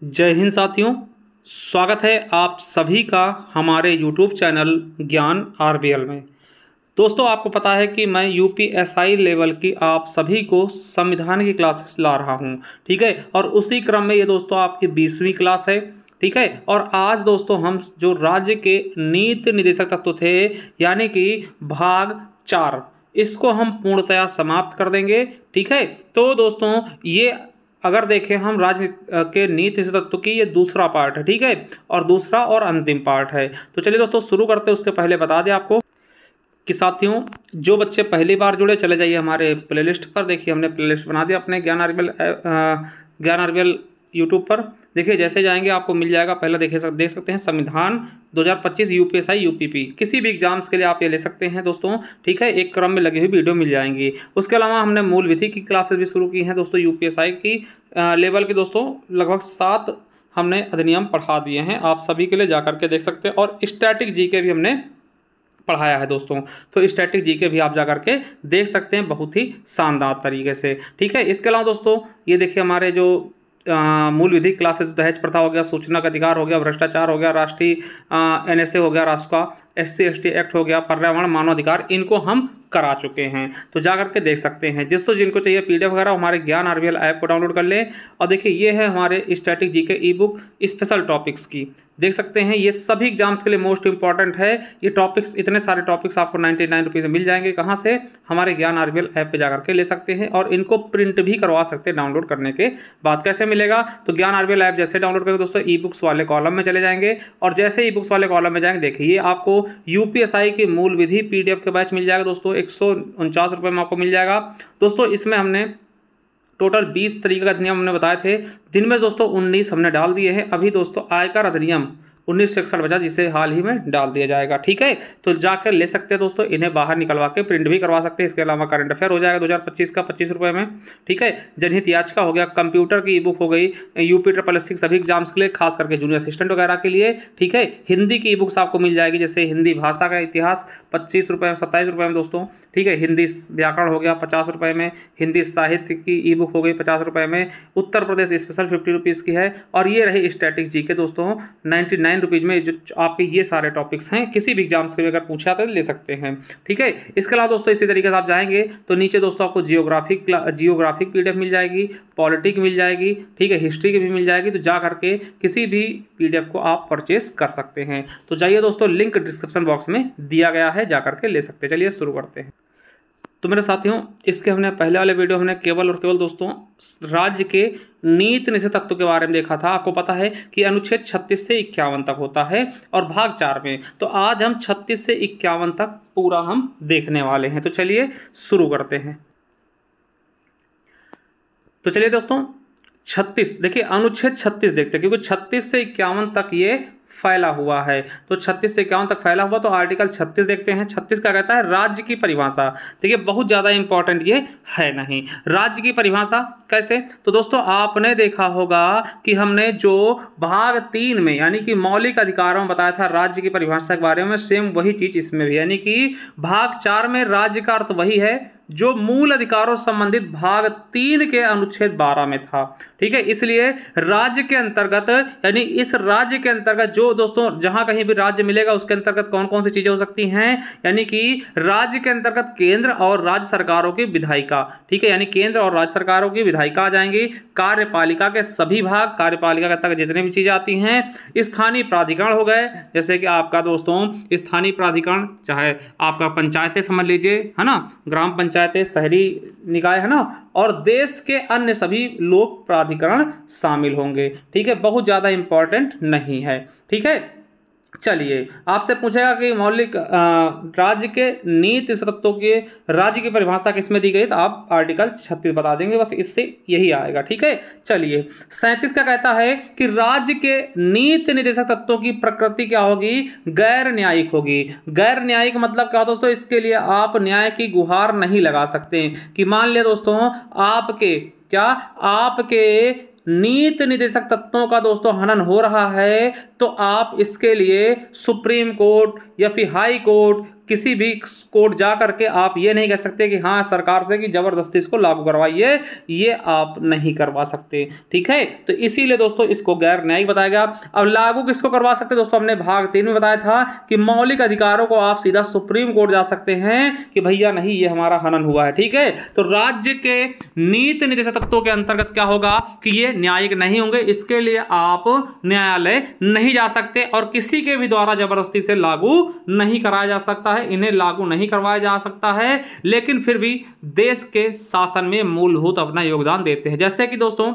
जय हिंद साथियों, स्वागत है आप सभी का हमारे YouTube चैनल ज्ञान आरबीएल में। दोस्तों, आपको पता है कि मैं यूपीएसआई लेवल की आप सभी को संविधान की क्लासेस ला रहा हूं, ठीक है। और उसी क्रम में ये दोस्तों आपकी 20वीं क्लास है, ठीक है। और आज दोस्तों हम जो राज्य के नीति निर्देशक तत्व थे यानी कि भाग 4 इसको हम पूर्णतया समाप्त कर देंगे, ठीक है। तो दोस्तों ये अगर देखें हम राज्य के नीति तत्व की ये दूसरा पार्ट है, ठीक है, और दूसरा और अंतिम पार्ट है। तो चलिए दोस्तों शुरू करते हैं। उसके पहले बता दें आपको कि साथियों, जो बच्चे पहली बार जुड़े चले जाइए हमारे प्लेलिस्ट पर। देखिए हमने प्लेलिस्ट बना दिया अपने ज्ञान आरबीएल यूट्यूब पर। देखिए जैसे जाएंगे आपको मिल जाएगा। पहले देख सकते हैं संविधान 2025 यूपीएसआई यूपीपी। किसी भी एग्जाम्स के लिए आप ये ले सकते हैं दोस्तों, ठीक है। एक क्रम में लगी हुई वीडियो मिल जाएंगी। उसके अलावा हमने मूल विधि की क्लासेस भी शुरू की हैं दोस्तों। यूपीएसआई की लेवल के दोस्तों लगभग 7 हमने अधिनियम पढ़ा दिए हैं, आप सभी के लिए जा करके देख सकते हैं। और स्टैटिक जीके भी हमने पढ़ाया है दोस्तों, तो स्टैटिक जीके भी आप जा करके देख सकते हैं बहुत ही शानदार तरीके से, ठीक है। इसके अलावा दोस्तों ये देखिए हमारे जो मूल विधि क्लासेस, दहेज प्रथा हो गया, सूचना का अधिकार हो गया, भ्रष्टाचार हो गया, राष्ट्रीय एनएसए हो गया, राष्ट्र का एससी एसटी एक्ट हो गया, पर्यावरण मानवाधिकार, इनको हम करा चुके हैं। तो जा करके देख सकते हैं। जिनको चाहिए पीडीएफ वगैरह हमारे ज्ञान आरबीएल ऐप को डाउनलोड कर लें। और देखिए ये है हमारे स्टैटिक जीके ई बुक स्पेशल टॉपिक्स की, देख सकते हैं। ये सभी एग्जाम्स के लिए मोस्ट इंपॉर्टेंट है। ये टॉपिक्स, इतने सारे टॉपिक्स आपको 99 रुपीज़ में मिल जाएंगे। कहाँ से? हमारे ज्ञान आरबीएल ऐप पे जाकर के ले सकते हैं और इनको प्रिंट भी करवा सकते हैं डाउनलोड करने के बाद। कैसे मिलेगा? तो ज्ञान आरबीएल ऐप जैसे डाउनलोड करेंगे दोस्तों, ई बुक्स वाले कॉलम में चले जाएंगे और जैसे ई बुक्स वाले कॉलम में जाएंगे देखिए ये आपको यूपीएसआई की मूल विधि पीडीएफ के बैच मिल जाएगा दोस्तों। 149 रुपये में आपको मिल जाएगा दोस्तों। इसमें हमने टोटल 20 तरीके का अधिनियम हमने बताए थे, जिनमें दोस्तों 19 हमने डाल दिए हैं। अभी दोस्तों आयकर अधिनियम 1961 बचा, जिसे हाल ही में डाल दिया जाएगा, ठीक है। तो जाकर ले सकते हैं दोस्तों, इन्हें बाहर निकलवा के प्रिंट भी करवा सकते हैं। इसके अलावा करंट अफेयर हो जाएगा 2025 का 25 रुपये में, ठीक है। जनहित याचिका हो गया, कंप्यूटर की ई बुक हो गई, यूपी SSSC सभी एग्जाम्स के लिए, खास करके जूनियर असिस्टेंट वगैरह के लिए, ठीक है। हिंदी की ई बुक्स आपको मिल जाएगी, जैसे हिंदी भाषा का इतिहास 25 रुपये में, 27 रुपये में दोस्तों, ठीक है। हिंदी व्याकरण हो गया 50 रुपये में, हिंदी साहित्य की ई बुक हो गई 50 रुपये में, उत्तर प्रदेश स्पेशल 50 रुपीज़ की है। और ये रही स्टैटिक जीके दोस्तों 99 रुपीज़ में, जो आपके ये सारे टॉपिक्स हैं। किसी भी एग्जाम्स के लिए अगर पूछा तो ले सकते हैं, ठीक है। इसके अलावा दोस्तों इसी तरीके से आप जाएंगे तो नीचे दोस्तों आपको जियोग्राफिक पीडीएफ मिल जाएगी, पॉलिटिक मिल जाएगी, ठीक है, हिस्ट्री की भी मिल जाएगी। तो जा करके किसी भी पीडीएफ को आप परचेस कर सकते हैं। तो जाइए दोस्तों, लिंक डिस्क्रिप्शन बॉक्स में दिया गया है, जा करके ले सकते हैं। चलिए शुरू करते हैं। तो मेरे साथियों, इसके हमने पहले वाले वीडियो हमने केवल और केवल दोस्तों राज्य के नीति निषेध तत्व के बारे में देखा था। आपको पता है कि अनुच्छेद 36 से 51 तक होता है और भाग 4 में। तो आज हम 36 से 51 तक पूरा हम देखने वाले हैं। तो चलिए शुरू करते हैं। तो चलिए दोस्तों 36 देखिए, अनुच्छेद 36 देखते हैं, क्योंकि 36 से 51 तक ये फैला हुआ है। तो 36 से 51 तक फैला हुआ, तो आर्टिकल 36 देखते हैं। 36 क्या कहता है? राज्य की परिभाषा। देखिए बहुत ज़्यादा इंपॉर्टेंट ये है नहीं। राज्य की परिभाषा कैसे? तो दोस्तों आपने देखा होगा कि हमने जो भाग 3 में यानी कि मौलिक अधिकारों में बताया था राज्य की परिभाषा के बारे में, सेम वही चीज़ इसमें भी, यानी कि भाग 4 में राज्य का अर्थ वही है जो मूल अधिकारों से संबंधित भाग 3 के अनुच्छेद 12 में था, ठीक है। इसलिए राज्य के अंतर्गत, यानी इस राज्य के अंतर्गत जो दोस्तों जहां कहीं भी राज्य मिलेगा उसके अंतर्गत कौन कौन सी चीजें हो सकती हैं, यानी कि राज्य के अंतर्गत केंद्र और राज्य सरकारों की विधायिका, ठीक है, यानी केंद्र और राज्य सरकारों की विधायिका आ जाएंगी। कार्यपालिका के सभी भाग, कार्यपालिका के तक जितने भी चीजें आती हैं। स्थानीय प्राधिकरण हो गए, जैसे कि आपका दोस्तों स्थानीय प्राधिकरण, चाहे आपका पंचायतें समझ लीजिए, है ना, ग्राम पंचायतें, शहरी निकाय, है ना, और देश के अन्य सभी लोक प्राधिकरण शामिल होंगे, ठीक है। बहुत ज्यादा इंपॉर्टेंट नहीं है, ठीक है। चलिए आपसे पूछेगा कि मौलिक राज्य के नीति तत्वों के राज्य की परिभाषा किसमें दी गई, तो आप आर्टिकल 36 बता देंगे, बस इससे यही आएगा, ठीक है। चलिए 37 का कहता है कि राज्य के नीति निर्देशक तत्वों की प्रकृति क्या होगी? गैर न्यायिक होगी। गैर न्यायिक मतलब क्या दोस्तों? इसके लिए आप न्याय की गुहार नहीं लगा सकते कि मान लिया दोस्तों आपके नीति निर्देशक तत्वों का दोस्तों हनन हो रहा है, तो आप इसके लिए सुप्रीम कोर्ट या फिर हाई कोर्ट, किसी भी कोर्ट जा करके आप ये नहीं कह सकते कि हाँ सरकार से कि जबरदस्ती इसको लागू करवाइए, ये आप नहीं करवा सकते। ठीक है, तो इसीलिए दोस्तों इसको गैर न्यायिक बताया गया। अब लागू किसको करवा सकते दोस्तों, हमने भाग 3 में बताया था कि मौलिक अधिकारों को आप सीधा सुप्रीम कोर्ट जा सकते हैं कि भैया नहीं ये हमारा हनन हुआ है। ठीक है, तो राज्य के नीति निर्देशक तत्वों के अंतर्गत क्या होगा कि ये न्यायिक नहीं होंगे, इसके लिए आप न्यायालय नहीं जा सकते और किसी के भी द्वारा जबरदस्ती से लागू नहीं कराया जा सकता है, इन्हें लागू नहीं करवाया जा सकता है, लेकिन फिर भी देश के शासन में मूलभूत अपना योगदान देते हैं। जैसे कि दोस्तों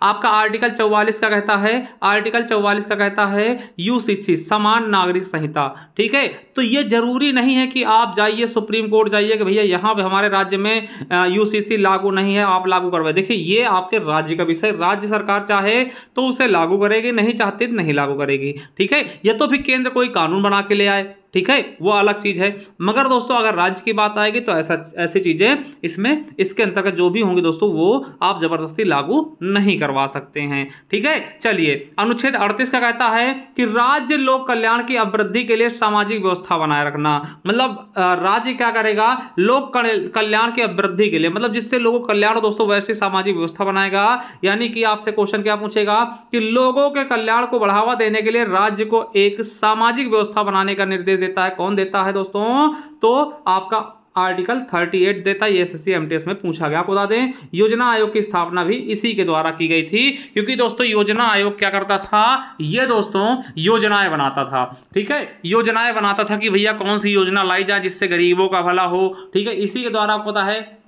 आपका आर्टिकल 44 का कहता है, आर्टिकल 44 का कहता है यूसीसी समान नागरिक संहिता। ठीक है, तो ये जरूरी नहीं है कि आप जाइए सुप्रीम कोर्ट जाइए कि भैया यहाँ पे हमारे राज्य में यूसीसी लागू नहीं है, आप लागू करवाए। देखिए ये आपके राज्य का विषय, राज्य सरकार चाहे तो उसे लागू करेगी, नहीं चाहती तो नहीं लागू करेगी। ठीक है, ये तो फिर केंद्र कोई कानून बना के ले आए, ठीक है, वो अलग चीज है। मगर दोस्तों अगर राज्य की बात आएगी तो ऐसी चीजें इसमें इसके अंतर्गत जो भी होंगी दोस्तों वो आप जबरदस्ती लागू नहीं करवा सकते हैं। ठीक है, चलिए अनुच्छेद 38 का कहता है कि राज्य लोक कल्याण की अभिवृद्धि के लिए सामाजिक व्यवस्था बनाए रखना। मतलब राज्य क्या करेगा, लोक कल्याण की अभिवृद्धि के लिए, मतलब जिससे लोगों को कल्याण हो दोस्तों वैसी सामाजिक व्यवस्था बनाएगा। यानी कि आपसे क्वेश्चन क्या पूछेगा कि लोगों के कल्याण को बढ़ावा देने के लिए राज्य को एक सामाजिक व्यवस्था बनाने का निर्देश देता है। कौन देता है दोस्तों, तो आपका आर्टिकल 38 देता है। ये एसएससी एमटीएस में पूछा गया। आपको बता दें योजना आयोग की स्थापना भी इसी के द्वारा की गई थी, क्योंकि दोस्तों योजना आयोग क्या करता था, ये दोस्तों योजनाएं बनाता था। ठीक है, योजनाएं बनाता था कि भैया कौन सी योजना लाई जाए जिससे गरीबों का भला हो। ठीक है, इसी के द्वारा आपको पता है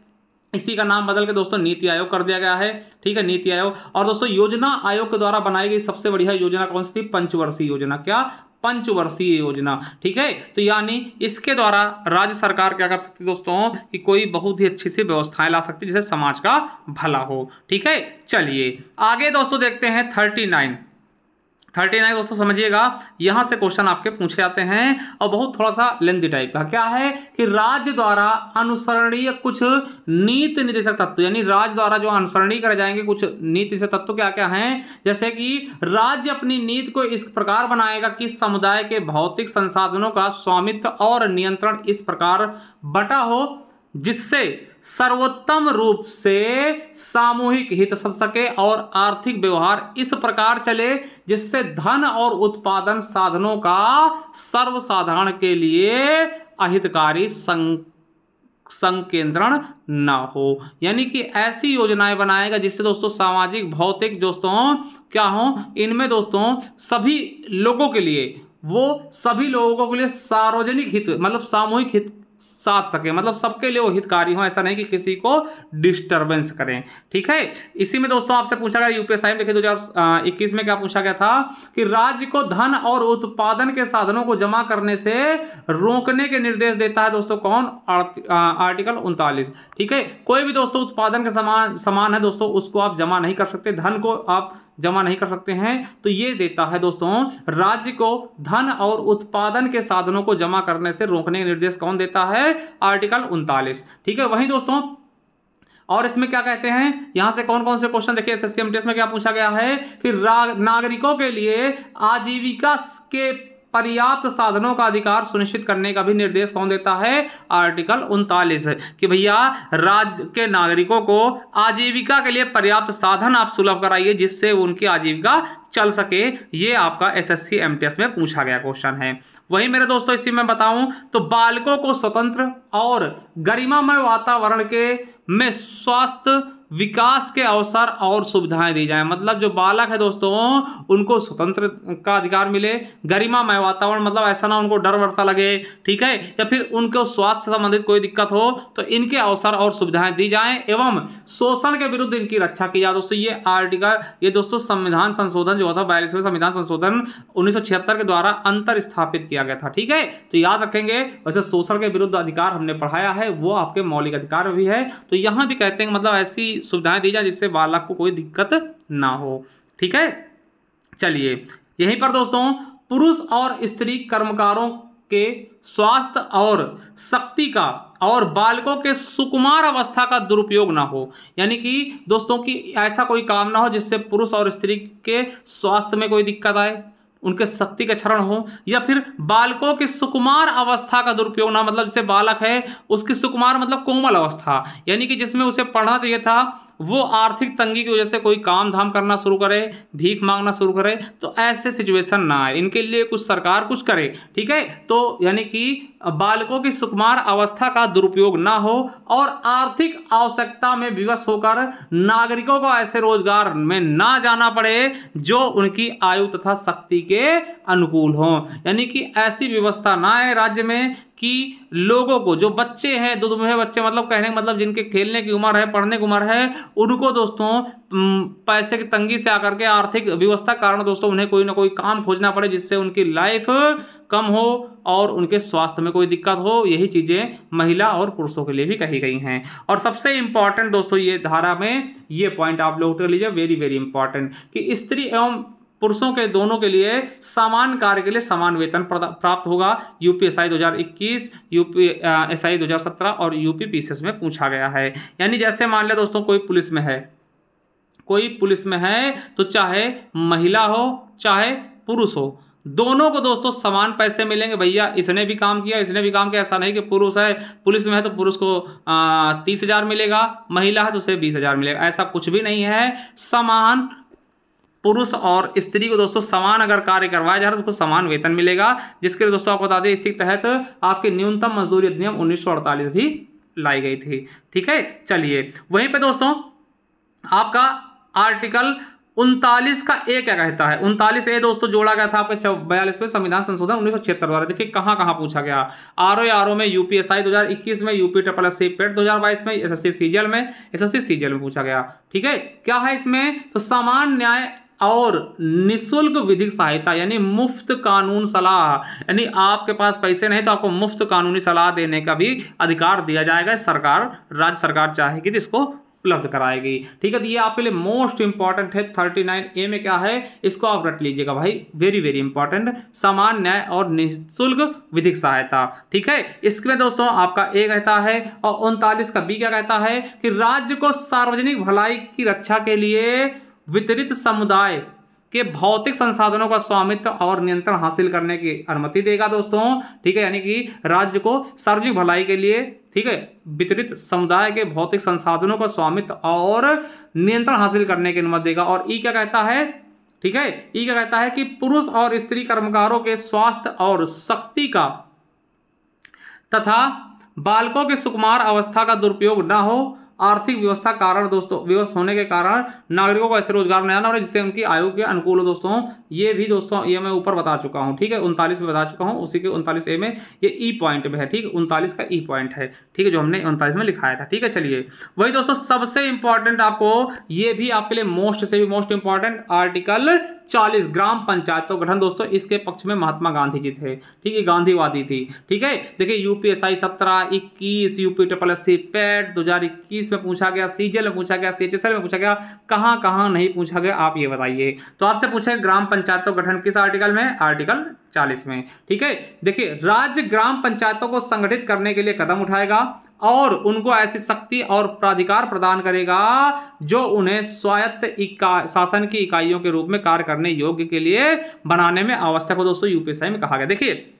इसी का नाम बदल के दोस्तों नीति आयोग कर दिया गया है। ठीक है, नीति आयोग। और दोस्तों योजना आयोग के द्वारा बनाई गई सबसे बढ़िया योजना कौन सी थी, पंचवर्षीय योजना। क्या, पंचवर्षीय योजना। ठीक है, तो यानी इसके द्वारा राज्य सरकार क्या कर सकती है दोस्तों कि कोई बहुत ही अच्छी सी व्यवस्थाएं ला सकती है जिससे समाज का भला हो। ठीक है, चलिए आगे दोस्तों देखते हैं 39 दोस्तों समझिएगा, यहां से क्वेश्चन आपके पूछे जाते हैं और बहुत थोड़ा सा लेंथी टाइप का। क्या है कि राज्य द्वारा अनुसरणीय कुछ नीति निर्देशक तत्व, यानी राज्य द्वारा जो अनुसरणीय करे जाएंगे कुछ नीति निर्देशक तत्व क्या क्या हैं। जैसे कि राज्य अपनी नीति को इस प्रकार बनाएगा कि समुदाय के भौतिक संसाधनों का स्वामित्व और नियंत्रण इस प्रकार बटा हो जिससे सर्वोत्तम रूप से सामूहिक हित सध सके और आर्थिक व्यवहार इस प्रकार चले जिससे धन और उत्पादन साधनों का सर्वसाधारण के लिए अहितकारी संकेंद्रण ना हो। यानी कि ऐसी योजनाएं बनाएगा जिससे दोस्तों सामाजिक भौतिक दोस्तों क्या हो, इनमें दोस्तों सभी लोगों के लिए, वो सभी लोगों के लिए सार्वजनिक हित मतलब सामूहिक हित साथ सके, मतलब सबके लिए वो हितकारी हो, ऐसा नहीं कि किसी को डिस्टरबेंस करें। ठीक है, इसी में दोस्तों आपसे पूछा गया यूपीएसआई में देखिए 2021 में क्या पूछा गया था कि राज्य को धन और उत्पादन के साधनों को जमा करने से रोकने के निर्देश देता है दोस्तों कौन, आर्टिकल 39। ठीक है, कोई भी दोस्तों उत्पादन के सामान है दोस्तों उसको आप जमा नहीं कर सकते, धन को आप जमा नहीं कर सकते हैं, तो ये देता है दोस्तों राज्य को धन और उत्पादन के साधनों को जमा करने से रोकने के निर्देश कौन देता है, आर्टिकल 39। ठीक है, वहीं दोस्तों और इसमें क्या कहते हैं, यहां से कौन कौन से क्वेश्चन देखिए एसएससी एमटीएस में क्या पूछा गया है कि नागरिकों के लिए आजीविका के पर्याप्त साधनों का अधिकार सुनिश्चित करने का भी निर्देश कौन देता है, आर्टिकल 39 है कि भैया राज्य के नागरिकों को आजीविका के लिए पर्याप्त साधन आप सुलभ कराइए जिससे उनकी आजीविका चल सके। ये आपका एसएससी एमटीएस में पूछा गया क्वेश्चन है। वहीं मेरे दोस्तों इसी में बताऊं तो बालकों को स्वतंत्र और गरिमामय वातावरण के में स्वास्थ्य विकास के अवसर और सुविधाएं दी जाएं। मतलब जो बालक है दोस्तों उनको स्वतंत्र का अधिकार मिले, गरिमामय वातावरण मतलब ऐसा ना उनको डर वर्षा लगे, ठीक है, या फिर उनको स्वास्थ्य से संबंधित कोई दिक्कत हो तो इनके अवसर और सुविधाएं दी जाएं एवं शोषण के विरुद्ध इनकी रक्षा की जाए। दोस्तों ये आर्टिकल ये दोस्तों संविधान संशोधन जो था 42वें संविधान संशोधन 1976 के द्वारा अंतर स्थापित किया गया था। ठीक है, तो याद रखेंगे। वैसे शोषण के विरुद्ध अधिकार हमने पढ़ाया है, वो आपके मौलिक अधिकार भी है, तो यहां भी कहते हैं मतलब ऐसी सुविधाएं दी जाए जिससे बालक को कोई दिक्कत ना हो। ठीक है, चलिए यहीं पर दोस्तों पुरुष और स्त्री कर्मकारों के स्वास्थ्य और शक्ति का और बालकों के सुकुमार अवस्था का दुरुपयोग ना हो। यानी कि दोस्तों की ऐसा कोई काम ना हो जिससे पुरुष और स्त्री के स्वास्थ्य में कोई दिक्कत आए, उनके शक्ति का क्षरण हो, या फिर बालकों की सुकुमार अवस्था का दुरुपयोग ना, मतलब जैसे बालक है उसकी सुकुमार मतलब कोमल अवस्था, यानी कि जिसमें उसे पढ़ना चाहिए था, वो आर्थिक तंगी की वजह से कोई काम धाम करना शुरू करे, भीख मांगना शुरू करे, तो ऐसे सिचुएशन ना आए, इनके लिए कुछ सरकार कुछ करे। ठीक है, तो यानी कि बालकों की सुकुमार अवस्था का दुरुपयोग ना हो और आर्थिक आवश्यकता में विवश होकर नागरिकों को ऐसे रोजगार में ना जाना पड़े जो उनकी आयु तथा शक्ति के अनुकूल हो। यानी कि ऐसी व्यवस्था ना है राज्य में कि लोगों को, जो बच्चे हैं दुधमुहे बच्चे, मतलब कहने का मतलब जिनके खेलने की उम्र है, पढ़ने की उम्र है, उनको दोस्तों पैसे की तंगी से आकर के आर्थिक व्यवस्था कारण दोस्तों उन्हें कोई ना कोई काम खोजना पड़े जिससे उनकी लाइफ कम हो और उनके स्वास्थ्य में कोई दिक्कत हो। यही चीजें महिला और पुरुषों के लिए भी कही गई हैं। और सबसे इंपॉर्टेंट दोस्तों ये धारा में ये पॉइंट आप लोग कर लीजिए, वेरी वेरी इंपॉर्टेंट, कि स्त्री एवं पुरुषों के दोनों के लिए समान कार्य के लिए समान वेतन प्राप्त होगा। यूपीएसआई 2021, यूपीएसआई 2017 और यूपी पीसीएस में पूछा गया है। यानी जैसे मान लिया दोस्तों कोई पुलिस में है, तो चाहे महिला हो चाहे पुरुष हो, दोनों को दोस्तों समान पैसे मिलेंगे। भैया इसने भी काम किया, इसने भी काम किया, ऐसा नहीं कि पुरुष है पुलिस में है तो पुरुष को 30,000 मिलेगा, महिला है तो उसे 20,000 मिलेगा, ऐसा कुछ भी नहीं है। समान पुरुष और स्त्री को दोस्तों समान अगर कार्य करवाया जा रहा है तो उसको समान वेतन मिलेगा, जिसके लिए दोस्तों आपको बता दें इसी के तहत आपके न्यूनतम मजदूरी अधिनियम 1948 भी लाई गई थी। ठीक है, चलिए वहीं पे दोस्तों आपका आर्टिकल 39 का ए क्या कहता है। 39 ए दोस्तों जोड़ा गया था आपके 42वें संविधान संशोधन 1976 द्वारा। देखिए कहां कहां पूछा गया। आरओ में, यूपीएसआई 2021 में, यूपी SSC पेट 2022 में, एसएससी सीजीएल में पूछा गया। ठीक है, क्या है इसमें, तो समान न्याय और निशुल्क विधिक सहायता, यानी मुफ्त कानून सलाह, यानी आपके पास पैसे नहीं तो आपको मुफ्त कानूनी सलाह देने का भी अधिकार दिया जाएगा। सरकार, राज्य सरकार चाहेगी तो इसको उपलब्ध कराएगी। ठीक है, तो ये आपके लिए मोस्ट इंपॉर्टेंट है। 39A में क्या है, इसको आप रट लीजिएगा भाई, वेरी वेरी इंपॉर्टेंट, समान न्याय और निःशुल्क विधिक सहायता। ठीक है, इसमें दोस्तों आपका ए कहता है और 39 का बी क्या कहता है कि राज्य को सार्वजनिक भलाई की रक्षा के लिए वितरित समुदाय के भौतिक संसाधनों का स्वामित्व और नियंत्रण हासिल करने की अनुमति देगा दोस्तों। ठीक है, यानी कि राज्य को सार्वजनिक भलाई के लिए, ठीक है, वितरित समुदाय के भौतिक संसाधनों का स्वामित्व और नियंत्रण हासिल करने की अनुमति देगा। और ई क्या कहता है, ठीक है, ई क्या कहता है कि पुरुष और स्त्री कर्मकारों के स्वास्थ्य और शक्ति का तथा बालकों के सुकुमार अवस्था का दुरुपयोग न हो, आर्थिक व्यवस्था कारण दोस्तों विवश होने के कारण नागरिकों को ऐसे रोजगार में आना और जिससे उनकी आयु के अनुकूल हो दोस्तों। ये भी दोस्तों ये मैं ऊपर बता चुका हूं। ठीक है, 39 में बता चुका हूं, उसी के 39A में ये ई पॉइंट में है। ठीक है, 39 का ई पॉइंट है। ठीक है, जो हमने 39 में लिखाया था। ठीक है, चलिए वही दोस्तों सबसे इंपॉर्टेंट आपको ये भी आपके लिए मोस्ट से भी मोस्ट इंपॉर्टेंट आर्टिकल 40 ग्राम पंचायतों गठन दोस्तों, इसके पक्ष में महात्मा गांधी जी थे। ठीक है, गांधीवादी थी। ठीक है, देखिए यूपीएसआई 17, 21, यूपी SSC पेट 2021 में पूछा गया, सीजीएल में पूछा गया, सीएचएसएल में पूछा गया, कहां कहां नहीं पूछा गया आप ये बताइए। तो आपसे पूछा ग्राम पंचायतों गठन किस आर्टिकल में, आर्टिकल 40 में। ठीक है, देखिए राज्य ग्राम पंचायतों को संगठित करने के लिए कदम उठाएगा और उनको ऐसी शक्ति और प्राधिकार प्रदान करेगा जो उन्हें स्वायत्त शासन की इकाइयों के रूप में कार्य करने योग्य के लिए बनाने में आवश्यक हो दोस्तों, यूपीएसआई में कहा गया। देखिए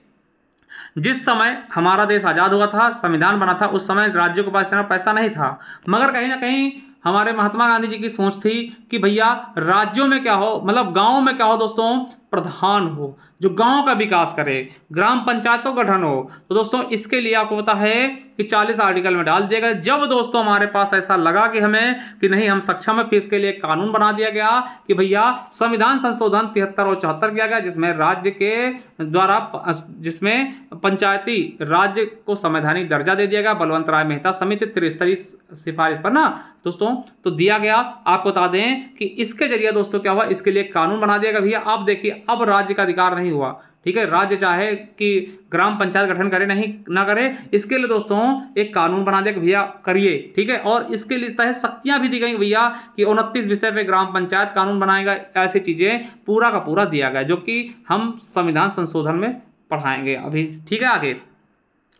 जिस समय हमारा देश आजाद हुआ था, संविधान बना था, उस समय राज्यों के पास इतना पैसा नहीं था, मगर कहीं ना कहीं हमारे महात्मा गांधी जी की सोच थी कि भैया राज्यों में क्या हो, मतलब गांव में क्या हो दोस्तों, प्रधान हो जो गांव का विकास करे, ग्राम पंचायतों का गठन हो। तो दोस्तों इसके लिए आपको पता है कि 40 आर्टिकल में डाल दिया गया। जब दोस्तों हमारे पास ऐसा लगा कि हमें कि नहीं हम सक्षम है, फिर इसके लिए कानून बना दिया गया कि भैया संविधान संशोधन 73 और 74 किया गया, जिसमें राज्य के द्वारा, जिसमें पंचायती राज्य को संवैधानिक दर्जा दे दिया गया बलवंत राय मेहता समिति त्रिस्तरीय सिफारिश पर ना दोस्तों, तो दिया गया। आपको बता दें कि इसके जरिए दोस्तों क्या हुआ, इसके लिए कानून बना दिया गया। भैया अब देखिए अब राज्य का अधिकार नहीं हुआ। ठीक है, राज्य चाहे कि ग्राम पंचायत गठन करे नहीं ना करे, इसके लिए दोस्तों एक कानून बना दिया कि भैया करिए। ठीक है, और इसके लिए इस तरह शक्तियां भी दी गई भैया कि 29 विषय पे ग्राम पंचायत कानून बनाएगा, ऐसी चीजें पूरा का पूरा दिया गया जो कि हम संविधान संशोधन में पढ़ाएंगे अभी। ठीक है, आगे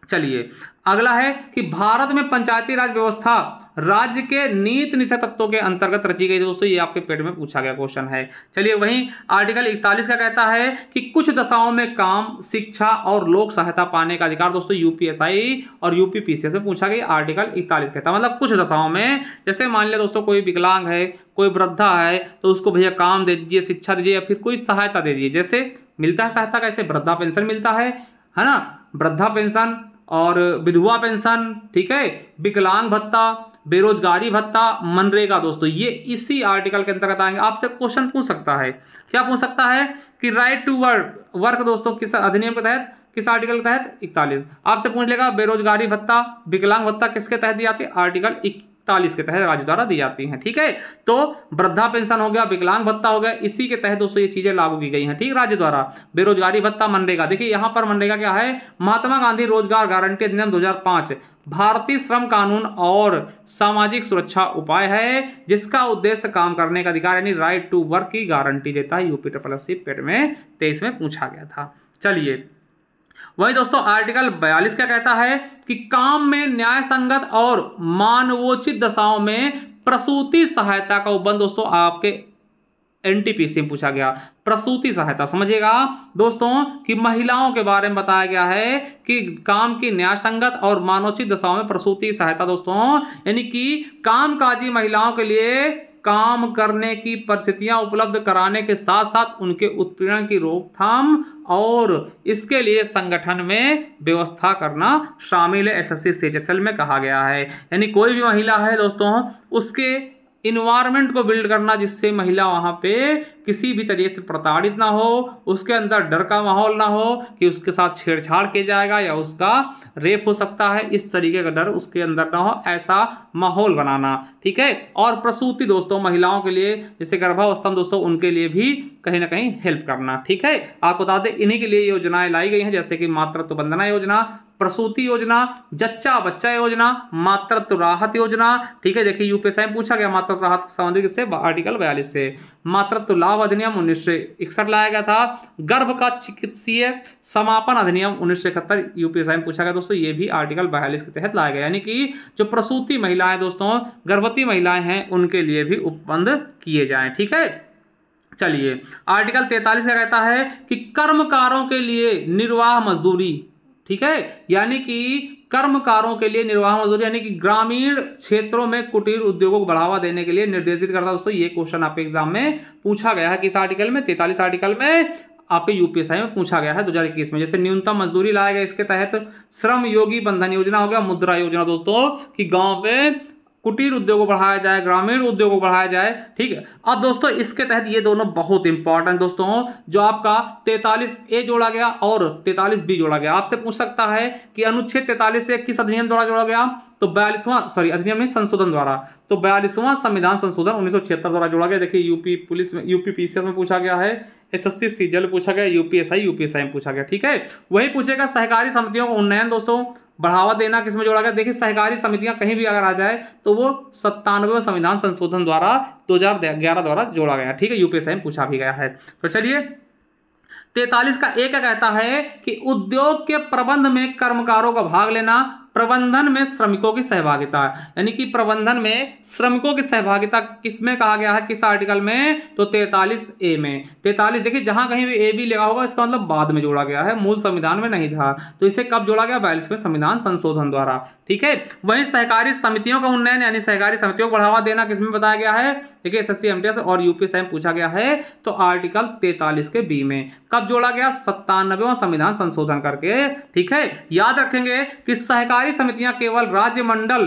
चलिए अगला है कि भारत में पंचायती राज व्यवस्था राज्य के नीति निषेध तत्वों के अंतर्गत रची गई। दोस्तों ये आपके पेट में पूछा गया क्वेश्चन है। चलिए वहीं आर्टिकल 41 का कहता है कि कुछ दशाओं में काम, शिक्षा और लोक सहायता पाने का अधिकार। दोस्तों यूपीएसआई और यूपीपीसीएस में पूछा गया। आर्टिकल 41 कहता है मतलब कुछ दशाओं में, जैसे मान लिया दोस्तों कोई विकलांग है, कोई वृद्धा है, तो उसको भैया काम दे दीजिए, शिक्षा दीजिए या फिर कोई सहायता दे दीजिए। जैसे मिलता है सहायता, कैसे वृद्धा पेंशन मिलता है ना, वृद्धा पेंशन और विधवा पेंशन, ठीक है, विकलांग भत्ता, बेरोजगारी भत्ता, मनरेगा। दोस्तों ये इसी आर्टिकल के अंतर्गत आएंगे। आपसे क्वेश्चन पूछ सकता है, क्या पूछ सकता है कि राइट टू वर्क दोस्तों किस अधिनियम के तहत, किस आर्टिकल के तहत? 41। आपसे पूछ लेगा बेरोजगारी भत्ता, विकलांग भत्ता किसके तहत दी जाती है? आर्टिकल 41 के तहत राज्य द्वारा दी जाती हैं। ठीक है, तो वृद्धा पेंशन हो गया, विकलांग भत्ता हो गया, इसी के तहत दोस्तों ये चीजें लागू की गई हैं, ठीक, राज्य द्वारा। बेरोजगारी भत्ता, मनरेगा। देखिए यहां पर मनरेगा क्या है? महात्मा गांधी रोजगार गारंटी अधिनियम 2005 भारतीय श्रम कानून और सामाजिक सुरक्षा उपाय है, जिसका उद्देश्य काम करने का अधिकार यानी राइट टू वर्क की गारंटी देता है। यूपी ट्रिपल पेट में 23 में पूछा गया था। चलिए वही दोस्तों आर्टिकल 42 क्या कहता है कि काम में न्याय संगत और मानवोचित दशाओं में प्रसूति सहायता का उपबंध। दोस्तों आपके एनटीपीसी में पूछा गया प्रसूति सहायता। समझिएगा दोस्तों कि महिलाओं के बारे में बताया गया है कि काम की न्याय संगत और मानवोचित दशाओं में प्रसूति सहायता। दोस्तों यानी कि कामकाजी महिलाओं के लिए काम करने की परिस्थितियां उपलब्ध कराने के साथ साथ उनके उत्पीड़न की रोकथाम और इसके लिए संगठन में व्यवस्था करना शामिल है, एसएससी सीएचएसएल में कहा गया है। यानी कोई भी महिला है दोस्तों, उसके इन्वायरमेंट को बिल्ड करना जिससे महिला वहां पे किसी भी तरीके से प्रताड़ित ना हो, उसके अंदर डर का माहौल ना हो कि उसके साथ छेड़छाड़ किया जाएगा या उसका रेप हो सकता है, इस तरीके का डर उसके अंदर ना हो, ऐसा माहौल बनाना। ठीक है, और प्रसूति दोस्तों महिलाओं के लिए जैसे गर्भावस्था दोस्तों उनके लिए भी कहीं ना कहीं हेल्प करना। ठीक है, आपको बता दें इन्हीं के लिए योजनाएं लाई गई हैं, जैसे कि मातृत्व वंदना योजना, प्रसूति योजना, जच्चा बच्चा योजना, मातृत्व राहत योजना। ठीक है, देखिए यूपीएसआई में पूछा गया मातृत्व राहत संबंधित से आर्टिकल 42 से। मातृत्व लाभ अधिनियम 1961 लाया गया था। गर्भ का चिकित्सीय समापन अधिनियम 1971 यूपीएसआई में पूछा गया दोस्तों, ये भी आर्टिकल 42 के तहत लाया गया। यानी कि जो प्रसूति महिलाएं दोस्तों, गर्भवती महिलाएं हैं, उनके लिए भी उपबंध किए जाएं। ठीक है, चलिए आर्टिकल 43 का कहता है कि कर्मकारों के लिए निर्वाह मजदूरी। ठीक है, यानी कि कर्मकारों के लिए निर्वाह मजदूरी यानी कि ग्रामीण क्षेत्रों में कुटीर उद्योगों को बढ़ावा देने के लिए निर्देशित करता है। दोस्तों ये क्वेश्चन आपके एग्जाम में पूछा गया है, किस आर्टिकल में? 43 आर्टिकल में आपके यूपीएसआई में पूछा गया है 2021 में। जैसे न्यूनतम मजदूरी लाया गया, इसके तहत श्रम योगी बंधन योजना हो गया, मुद्रा योजना दोस्तों कि गांव में कुटीर उद्योग को बढ़ाया जाए, ग्रामीण उद्योग को बढ़ाया जाए। ठीक है, अब दोस्तों इसके तहत ये दोनों बहुत इंपॉर्टेंट दोस्तों, जो आपका 43A जोड़ा गया और 43B जोड़ा गया। आपसे पूछ सकता है कि अनुच्छेद 43 से किस अधिनियम द्वारा जोड़ा गया? तो 42वां अधिनियम में संशोधन द्वारा, तो 42वां संविधान संशोधन 1976 द्वारा जोड़ा गया। देखिए यूपी पुलिस में, यूपीपीसीएस में पूछा गया है, एसएससी सीजीएल में पूछा गया, यूपीएसआई में पूछा गया। ठीक है, वही पूछेगा सहकारी समितियों का उन्नयन दोस्तों बढ़ावा देना, किसमें जोड़ा गया? देखिए सहकारी समितियां कहीं भी अगर आ जाए तो वो 97वें संविधान संशोधन द्वारा 2011 द्वारा जोड़ा गया। ठीक है, यूपीएसआई में पूछा भी गया है। तो चलिए 43 का एक कहता है कि उद्योग के प्रबंध में कर्मकारों का भाग लेना, प्रबंधन में श्रमिकों की सहभागिता। यानी कि प्रबंधन में श्रमिकों की सहभागिता किसमें कहा गया है, किस आर्टिकल में? तो 43A में। 43 देखिए जहां कहीं भी ए बी लगा होगा इसका मतलब बाद में जोड़ा गया है, मूल संविधान में नहीं था। तो इसे कब जोड़ा गया? 42वें संविधान संशोधन द्वारा। ठीक है, वहीं सहकारी समितियों का उन्नयन यानी सहकारी समितियों को बढ़ावा देना किसमें बताया गया है? देखिए एसएससी एमटीएस और यूपीएसआई में पूछा गया है, तो आर्टिकल 43 के बी में। कब जोड़ा गया? 97वां संविधान संशोधन करके। ठीक है, याद रखेंगे कि सहकारी समितियां केवल राज्य मंडल,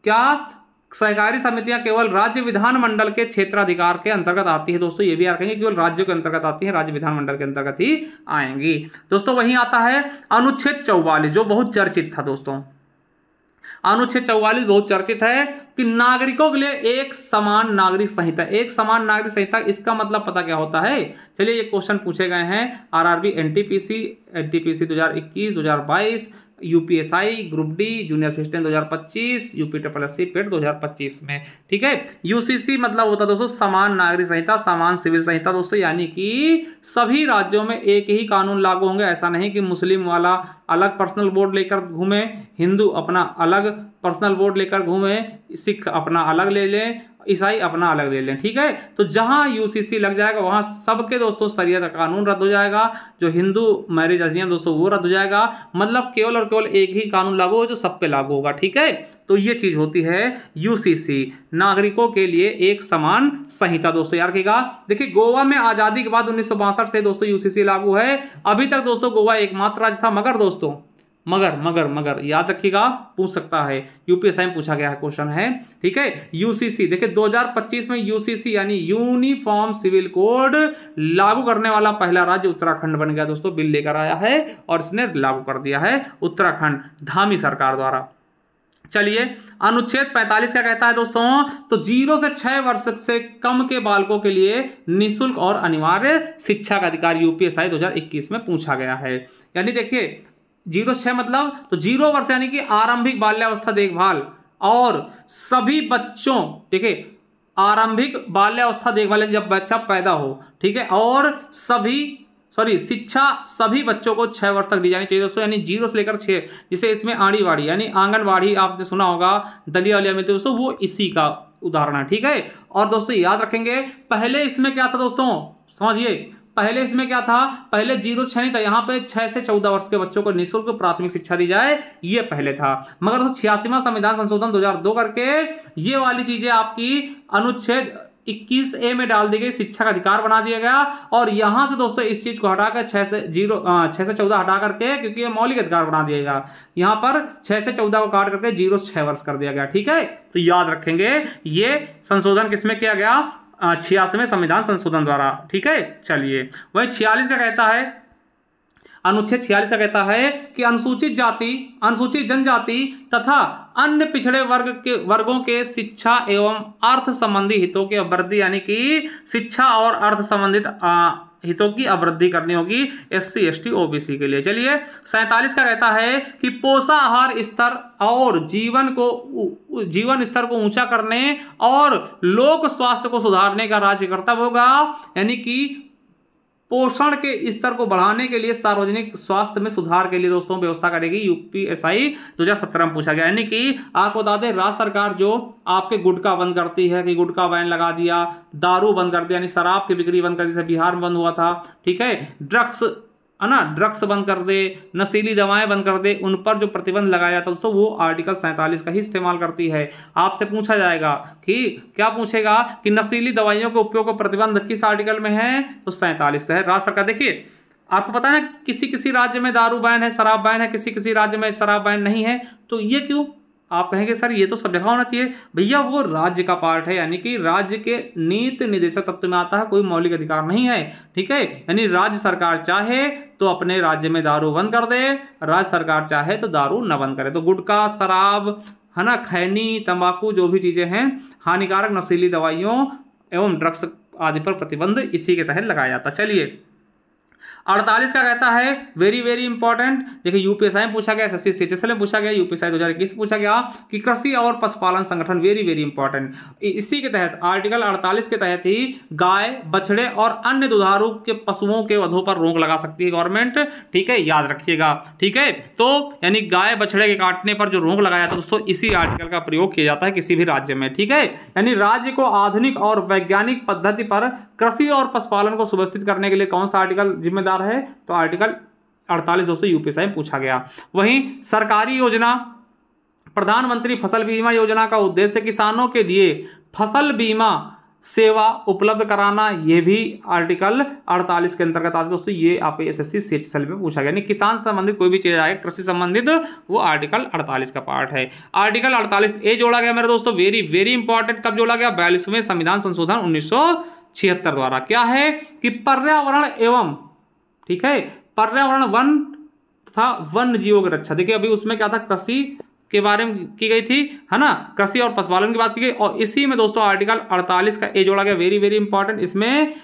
क्या सहकारी समितियां केवल राज्य विधानमंडल के क्षेत्राधिकार के अंतर्गत आती है दोस्तों, ये भी रखेंगे केवल राज्यों के अंतर्गत आती है, राज्य विधानमंडल के अंतर्गत ही आएंगी दोस्तों। वहीं आता है अनुच्छेद 44 जो बहुत चर्चित था दोस्तों। अनुच्छेद 44 बहुत चर्चित है कि नागरिकों के लिए एक समान नागरिक संहिता। एक समान नागरिक संहिता, इसका मतलब पता क्या होता है? चलिए ये क्वेश्चन पूछे गए हैं RRB NTPC 2021, 2022, UPSI group D junior assistant 2025, UP SSC पेट 2025 में। ठीक है, यूसीसी मतलब होता है दोस्तों समान नागरिक संहिता, समान सिविल संहिता दोस्तों, यानी कि सभी राज्यों में एक ही कानून लागू होंगे। ऐसा नहीं कि मुस्लिम वाला अलग पर्सनल बोर्ड लेकर घूमे, हिंदू अपना अलग पर्सनल बोर्ड लेकर घूमे, सिख अपना अलग ले लें, ईसाई अपना अलग ले लें। ठीक है, तो जहां यूसीसी लग जाएगा वहां सबके दोस्तों शरीयत का कानून रद्द हो जाएगा, जो हिंदू मैरिज अधिनियम दोस्तों वो रद्द हो जाएगा। मतलब केवल और केवल एक ही कानून लागू हो जो सब पे लागू होगा। ठीक है, तो ये चीज होती है यूसीसी, नागरिकों के लिए एक समान संहिता दोस्तों, याद रखिएगा। देखिए गोवा में आजादी के बाद 1962 से दोस्तों यूसीसी लागू है। अभी तक दोस्तों गोवा एकमात्र राज्य था, मगर दोस्तों मगर याद रखिएगा, पूछ सकता है, यूपीएसआई में पूछा गया क्वेश्चन है। ठीक है, यूसीसी देखिए 2025 में यूसीसी यानी यूनिफॉर्म सिविल कोड लागू करने वाला पहला राज्य उत्तराखंड बन गया दोस्तों। बिल लेकर आया है और इसने लागू कर दिया है उत्तराखंड, धामी सरकार द्वारा। चलिए अनुच्छेद 45 क्या कहता है दोस्तों, तो 0 से 6 वर्ष से कम के बालकों के लिए निःशुल्क और अनिवार्य शिक्षा का अधिकार यूपीएसआई 2021 में पूछा गया है। यानी देखिए 0 से 6 मतलब तो 0 वर्ष यानी कि आरंभिक बाल्यावस्था देखभाल, और सभी बच्चों, देखिए आरंभिक बाल्यावस्था देखभाल जब बच्चा पैदा हो। ठीक है, और शिक्षा सभी बच्चों को 6 वर्ष तक दी जानी चाहिए दोस्तों, यानी 0 से लेकर 6, जिसे इसमें आड़ी बाड़ी यानी आंगनबाड़ी आपने सुना होगा, दलिया वलिया में दोस्तों, वो इसी का उदाहरण है। ठीक है, और दोस्तों याद रखेंगे पहले इसमें क्या था दोस्तों, समझिए पहले इसमें क्या था, पहले 0 से 6 नहीं था, यहाँ पे 6 से 14 वर्ष के बच्चों को निःशुल्क प्राथमिक शिक्षा दी जाए, ये पहले था। मगर 86वां संविधान संशोधन 2002 करके ये वाली चीजें आपकी अनुच्छेद 21A में डाल दी गई, शिक्षा का अधिकार बना दिया गया। और यहां से दोस्तों इस चीज को हटाकर 6 से 14 हटा करके, क्योंकि ये मौलिक अधिकार बना दिया गया, यहां पर 6 से 14 को काट करके 0 से 6 वर्ष कर दिया गया। ठीक है, तो याद रखेंगे ये संशोधन किसमें किया गया, 86वें संविधान संशोधन द्वारा। ठीक है, चलिए वही 46 का कहता है, अनुच्छेद 46 का कहता है कि अनुसूचित जाति, अनुसूचित जनजाति तथा अन्य पिछड़े वर्गों के शिक्षा एवं अर्थ संबंधी हितों की अभिवृद्धि, यानी कि शिक्षा और अर्थ संबंधित हितों की अभिवृद्धि करनी होगी SC ST OBC के लिए। चलिए 47 का कहता है कि पोषाहार स्तर और जीवन स्तर को ऊंचा करने और लोक स्वास्थ्य को सुधारने का राज्य कर्तव्य होगा, यानी कि पोषण के स्तर को बढ़ाने के लिए सार्वजनिक स्वास्थ्य में सुधार के लिए दोस्तों व्यवस्था करेगी यूपीएसआई 2017 में पूछा गया। यानी कि आपको बता दें राज्य सरकार जो आपके गुटखा बंद करती है, कि गुटखा बैन लगा दिया, दारू बंद कर दिया, यानी शराब की बिक्री बंद कर दी, जैसे बिहार में बंद हुआ था। ठीक है, ड्रग्स बंद कर दे, नशीली दवाएं बंद कर दे, उन पर जो प्रतिबंध लगाया जाता है दोस्तों वो आर्टिकल 47 का ही इस्तेमाल करती है। आपसे पूछा जाएगा कि क्या पूछेगा कि नशीली दवाइयों के उपयोग को प्रतिबंध किस आर्टिकल में है, तो 47 है। राज्य सरकार, देखिए आपको पता है ना किसी किसी राज्य में दारू बैन है, शराब बैन है, किसी किसी राज्य में शराब बैन नहीं है, तो ये क्यों? आप कहेंगे सर ये तो सब जगह होना चाहिए। भैया वो राज्य का पार्ट है, यानी कि राज्य के नीति निर्देशक तत्व में आता है, कोई मौलिक अधिकार नहीं है। ठीक है, यानी राज्य सरकार चाहे तो अपने राज्य में दारू बंद कर दे, राज्य सरकार चाहे तो दारू न बंद करे। तो गुटखा, शराब, है ना, खैनी, तंबाकू, जो भी चीजें हैं हानिकारक नशीली दवाइयों एवं ड्रग्स आदि पर प्रतिबंध इसी के तहत लगाया जाता। चलिए 48 का कहता है वेरी वेरी इंपॉर्टेंट, देखिए यूपीएसआई में पूछा गया, SSC CHSL में पूछा गया, यूपीएसआई 2021 पूछा गया कि कृषि और पशुपालन संगठन, वेरी वेरी इंपॉर्टेंट। इसी के तहत आर्टिकल 48 के तहत ही गाय, बछड़े और अन्य दुधारू के पशुओं के वधों पर रोक लगा सकती है गवर्नमेंट। ठीक है, याद रखिएगा। ठीक है, तो यानी गाय बछड़े के काटने पर जो रोक लगाया था दोस्तों इसी आर्टिकल का प्रयोग किया जाता है किसी भी राज्य में। ठीक है, यानी राज्य को आधुनिक और वैज्ञानिक पद्धति पर कृषि और पशुपालन को सुव्यवस्थित करने के लिए कौन सा आर्टिकल जिम्मेदार है, तो आर्टिकल 48 दोस्तों यूपीएसआई में पूछा गया। वहीं सरकारी योजना प्रधानमंत्री फसल बीमा योजना का उद्देश्य किसानों के लिए फसल बीमा सेवा उपलब्ध कराना, यह भी आर्टिकल 48 के अंतर्गत आता है दोस्तों। ये आपके SSC CHSL में पूछा गया, यानी किसान से संबंधित कोई भी चीज आए कृषि संबंधित, वो आर्टिकल 48 का पार्ट है। आर्टिकल 48A जोड़ा गया मेरे दोस्तों, वेरी वेरी इंपॉर्टेंट। कब जोड़ा गया? 42वें संविधान संशोधन 1976 द्वारा। क्या है कि पर्यावरण एवं, ठीक है, पर्यावरण, वन तथा वन्य जीवों की रक्षा। देखिए अभी उसमें क्या था, कृषि के बारे में की गई थी, है ना, कृषि और पशुपालन की बात की गई, और इसी में दोस्तों आर्टिकल 48 का ए जोड़ा गया, वेरी वेरी इंपॉर्टेंट। इसमें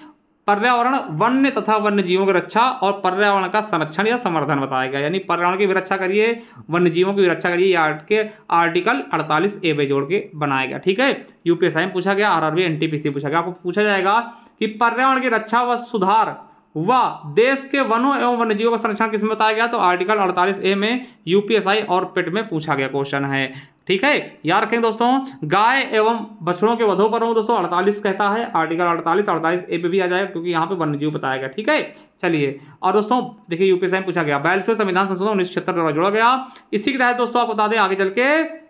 पर्यावरण, वन्य तथा वन्य जीवों की रक्षा और पर्यावरण का संरक्षण या संवर्धन बताया गया। यानी पर्यावरण की भी रक्षा करिए, वन्य जीवों की भी रक्षा करिए, ये आर्टिकल 48A पे जोड़ के बनाया गया। ठीक है, यूपीएसआई में पूछा गया, आरआरबी एनटीपीसी पूछा गया। आपको पूछा जाएगा कि पर्यावरण की रक्षा व सुधार व देश के वनों एवं वन्यजीवों का संरक्षण किसमें बताया गया, तो आर्टिकल 48A में यूपीएसआई और पेट में पूछा गया क्वेश्चन है। ठीक है, याद रखें दोस्तों, गाय एवं बछड़ों के वधों पर दोस्तों 48 कहता है, आर्टिकल 48A पे भी आ जाएगा क्योंकि यहाँ पे वन्यजीव बताया गया। ठीक है, चलिए, और दोस्तों देखिए यूपीएसआई में पूछा गया 42वें संविधान संशोधन 1976 द्वारा जोड़ा गया। इसी के तहत दोस्तों आपको बता दें आगे चल के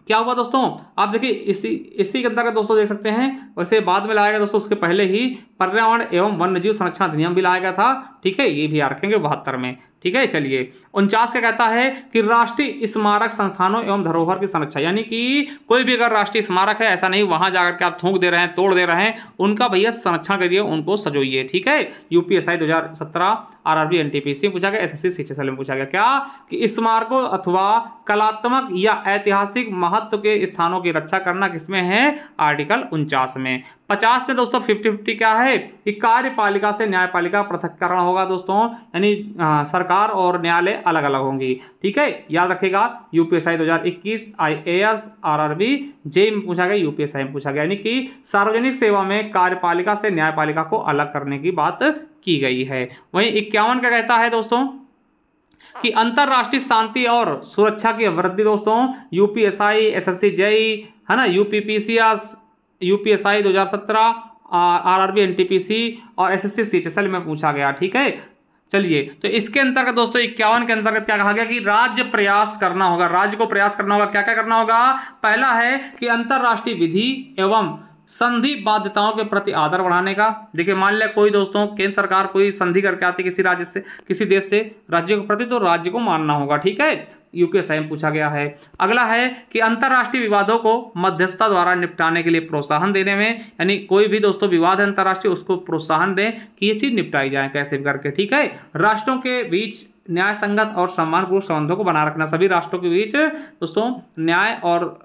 क्या हुआ दोस्तों, आप देखिए इसी के अंतर्गत दोस्तों देख सकते हैं, वैसे बाद में लाया गया दोस्तों, उसके पहले ही पर्यावरण एवं वन्यजीव संरक्षण अधिनियम भी लाया गया था। ठीक है, ये भी याद रखेंगे 72 में। ठीक है, चलिए 49 क्या कहता है कि राष्ट्रीय स्मारक संस्थानों एवं धरोहर की संरक्षा, यानी कि कोई भी अगर राष्ट्रीय स्मारक है, ऐसा नहीं वहां जाकर के आप थूक दे रहे हैं, तोड़ दे रहे हैं, उनका भैया संरक्षण करिए, उनको सजोइए। ठीक है, यूपीएसआई 2017, आरआरबी एनटीपीसी पूछा गया, एसएससी शिक्षा में पूछा गया क्या, कि स्मारकों अथवा कलात्मक या ऐतिहासिक महत्व के स्थानों की रक्षा करना किसमें है, आर्टिकल 49 में। 50 में दोस्तों 50-50 क्या है कि कार्यपालिका से न्यायपालिका पृथक्करण होगा दोस्तों, यानी सरकार और न्यायालय अलग अलग होंगी। ठीक है, याद रखेगा यूपीएसआई 2021, आईएएस, आरआरबी, जेईई में पूछा गया, यूपीएसआई में पूछा गया, यानी कि सार्वजनिक सेवा में कार्यपालिका से न्यायपालिका को अलग करने की बात की गई है। वहीं 51 का कहता है दोस्तों कि अंतरराष्ट्रीय शांति और सुरक्षा की वृद्धि दोस्तों, यूपीएसआई, एसएससी, जेईई है ना, यूपीपीसीएस, यूपीएसआई 2017, आरआरबी एनटीपीसी और एसएससी सीएचएसएल में पूछा गया। ठीक है, चलिए, तो इसके अंतर्गत दोस्तों 51 के अंतर्गत क्या कहा गया कि राज्य प्रयास करना होगा, राज्य को प्रयास करना होगा। क्या क्या करना होगा, पहला है कि अंतरराष्ट्रीय विधि एवं संधि बाध्यताओं के प्रति आदर बढ़ाने का। देखिए मान लिया कोई दोस्तों केंद्र सरकार कोई संधि करके आती है किसी राज्य से, किसी देश से राज्य के प्रति, तो राज्य को मानना होगा। ठीक है, यूपीएसआई में पूछा गया है। अगला है कि अंतरराष्ट्रीय विवादों को मध्यस्थता द्वारा निपटाने के लिए प्रोत्साहन देने में, यानी कोई भी दोस्तों विवाद है अंतरराष्ट्रीय, उसको प्रोत्साहन दें कि ये चीज निपटाई जाए कैसे भी करके। ठीक है, राष्ट्रों के बीच न्याय संगत और सम्मानपूर्ण संबंधों को बनाए रखना, सभी राष्ट्रों के बीच दोस्तों न्याय और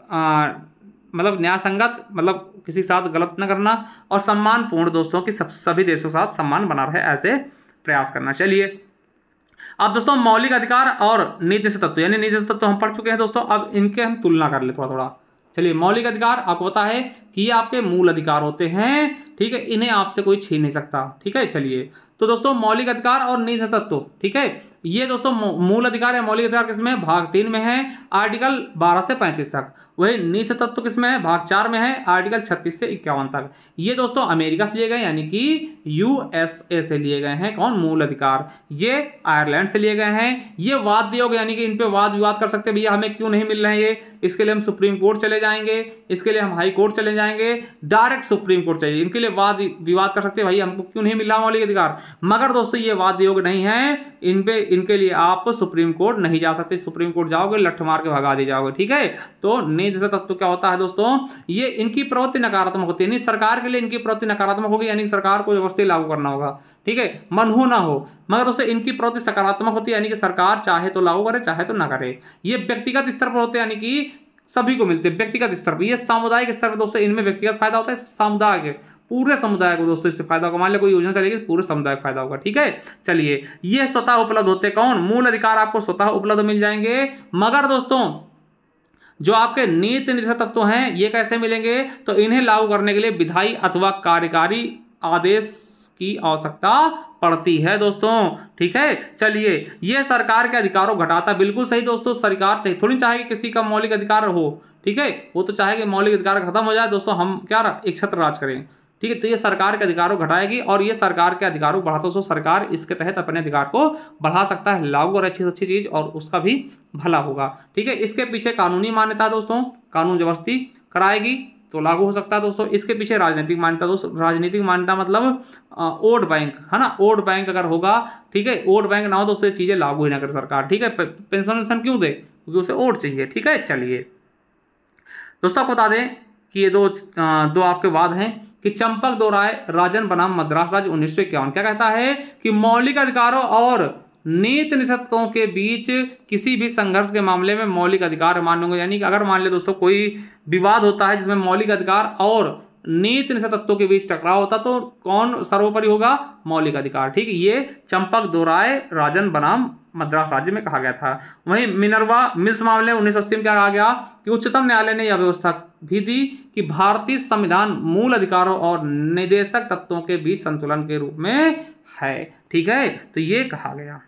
मतलब न्याय संगत, मतलब किसी के साथ गलत न करना, और सम्मानपूर्ण दोस्तों की सभी देशों के साथ सम्मान बना रहे, ऐसे प्रयास करना। चलिए अब दोस्तों मौलिक अधिकार और नीति तत्व, यानी नीति तत्व हम पढ़ चुके हैं दोस्तों, अब इनके हम तुलना कर ले थोड़ा थोड़ा। चलिए, मौलिक अधिकार आपको पता है कि ये आपके मूल अधिकार होते हैं। ठीक है, इन्हें आपसे कोई छीन नहीं सकता। ठीक है, चलिए, तो दोस्तों मौलिक अधिकार और निजी तत्व, ठीक है, ये दोस्तों मूल अधिकार है, मौलिक अधिकार किसमें, भाग 3 में है, आर्टिकल 12 से 35 तक। वही निजी तत्व किसमें है, भाग 4 में है, आर्टिकल 36 से 51 तक। ये दोस्तों अमेरिका से लिए गए, यानी कि यूएसए से लिए गए हैं। कौन, मूल अधिकार। ये आयरलैंड से लिए गए हैं। ये वाद योग्य, यानी कि इन पे वाद विवाद कर सकते हैं, भैया हमें क्यों नहीं मिल रहे हैं ये, इसके लिए हम सुप्रीम कोर्ट चले जाएंगे, इसके लिए हम हाई कोर्ट चले जाएंगे, डायरेक्ट सुप्रीम कोर्ट चाहिए, इनके लिए वाद विवाद कर सकते हैं, भाई हमको क्यों नहीं मिल रहा मौलिक अधिकार। मगर दोस्तों ये वाद योग्य नहीं है, इनके लिए आप सुप्रीम कोर्ट नहीं जा सकते, सुप्रीम कोर्ट जाओगे लठ मार के भगा दिए जाओगे। ठीक है, तो निजी तत्व क्या होता है दोस्तों, ये इनकी प्रवृत्ति नकारात्मक होती है, नहीं सरकार के लिए इनकी प्रवृत्ति नकारात्मक होगी, यानी सरकार को जबरदस्ती लागू करना होगा। ठीक है, मन हो ना हो, मगर दोस्तों इनकी प्रवृत्ति सकारात्मक होती है, यानी कि सरकार चाहे तो लागू करे चाहे तो ना करे। ये व्यक्तिगत स्तर पर होते हैं, यानी कि सभी को मिलते हैं व्यक्तिगत स्तर पर। ये सामुदायिक स्तर पर दोस्तों इनमें व्यक्तिगत फायदा होता है, समुदाय के पूरे समुदाय को दोस्तों इससे फायदा होगा। मान लो कोई योजना चलेगी पूरे समुदाय को फायदा होगा। ठीक है, चलिए, ये स्वतः उपलब्ध होते कौन, मूल अधिकार आपको स्वतः उपलब्ध मिल जाएंगे। मगर दोस्तों जो आपके नीति निषेध तत्व हैं ये कैसे मिलेंगे, तो इन्हें लागू करने के लिए विधायी अथवा कार्यकारी आदेश की आवश्यकता पड़ती है दोस्तों। ठीक है, चलिए, ये सरकार के अधिकारों घटाता, बिल्कुल सही दोस्तों, सरकार चाहिए थोड़ी चाहे कि किसी का मौलिक अधिकार हो। ठीक है, वो तो चाहे कि मौलिक अधिकार खत्म हो जाए दोस्तों, हम क्या एक छत्र राज करें। ठीक है, तो ये सरकार के अधिकारों घटाएगी और ये सरकार के अधिकारों बढ़ाता, तो सरकार इसके तहत अपने अधिकार को बढ़ा सकता है, लागू और अच्छी से अच्छी चीज, और उसका भी भला होगा। ठीक है, इसके पीछे कानूनी मान्यता दोस्तों, कानून जबरदस्ती कराएगी तो लागू हो सकता है दोस्तों। इसके पीछे राजनीतिक मान्यता दोस्तों, राजनीतिक मान्यता मतलब वोट बैंक है ना, वोट बैंक अगर होगा, ठीक है, वोट बैंक ना हो दोस्तों ये चीजें लागू ही ना करे सरकार। ठीक है, पेंशन क्यों दे, क्योंकि उसे वोट चाहिए। ठीक है, चलिए दोस्तों आपको बता दें कि ये दो आपके वाद हैं कि चंपक दो राय राजन बनाम मद्रास राज्य 1951 क्या कहता है कि मौलिक अधिकारों और नीति निषेधों के बीच किसी भी संघर्ष के मामले में मौलिक अधिकार मान्य होंगे। यानी कि अगर मान ले दोस्तों कोई विवाद होता है जिसमें मौलिक अधिकार और नीति निषेध तत्वों के बीच टकराव होता तो कौन सर्वोपरि होगा? मौलिक अधिकार। ठीक, ये चंपक दोराय राजन बनाम मद्रास राज्य में कहा गया था। वहीं मिनर्वा मिल्स मामले 1980 में क्या कहा गया कि उच्चतम न्यायालय ने यह व्यवस्था भी दी कि भारतीय संविधान मूल अधिकारों और निदेशक तत्वों के बीच संतुलन के रूप में है। ठीक है, तो ये कहा गया।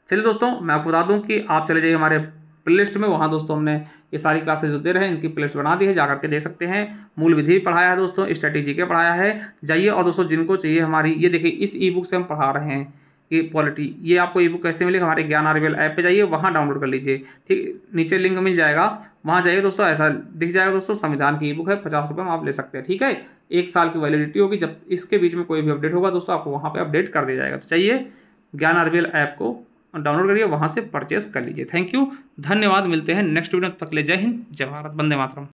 चलिए दोस्तों, मैं आपको बता दूं कि आप चले जाइए हमारे प्लेलिस्ट में, वहाँ दोस्तों हमने ये सारी क्लासेस जो दे रहे हैं इनकी प्लेलिस्ट बना दी है, जाकर के देख सकते हैं। मूल विधि पढ़ाया है दोस्तों, स्ट्रेटेजी के पढ़ाया है, जाइए। और दोस्तों जिनको चाहिए हमारी ये देखिए, इस ई बुक से हम पढ़ा रहे हैं ये पॉलिटी। ये आपको ई बुक कैसे मिलेगा? हमारे ज्ञान आरबीएल ऐप पे जाइए, वहाँ डाउनलोड कर लीजिए। ठीक, नीचे लिंक मिल जाएगा, वहाँ जाइए दोस्तों, ऐसा दिख जाएगा दोस्तों। संविधान की ई बुक है, 50 रुपये में आप ले सकते हैं। ठीक है, 1 साल की वैलिडिटी होगी, जब इसके बीच में कोई भी अपडेट होगा दोस्तों आपको वहाँ पर अपडेट कर दिया जाएगा। तो चाहिए ज्ञान आरबीएल ऐप को डाउनलोड करिए, वहां से परचेस कर लीजिए। थैंक यू, धन्यवाद। मिलते हैं नेक्स्ट वीडियो, तक ले जय हिंद, जय भारत, वंदे मातरम।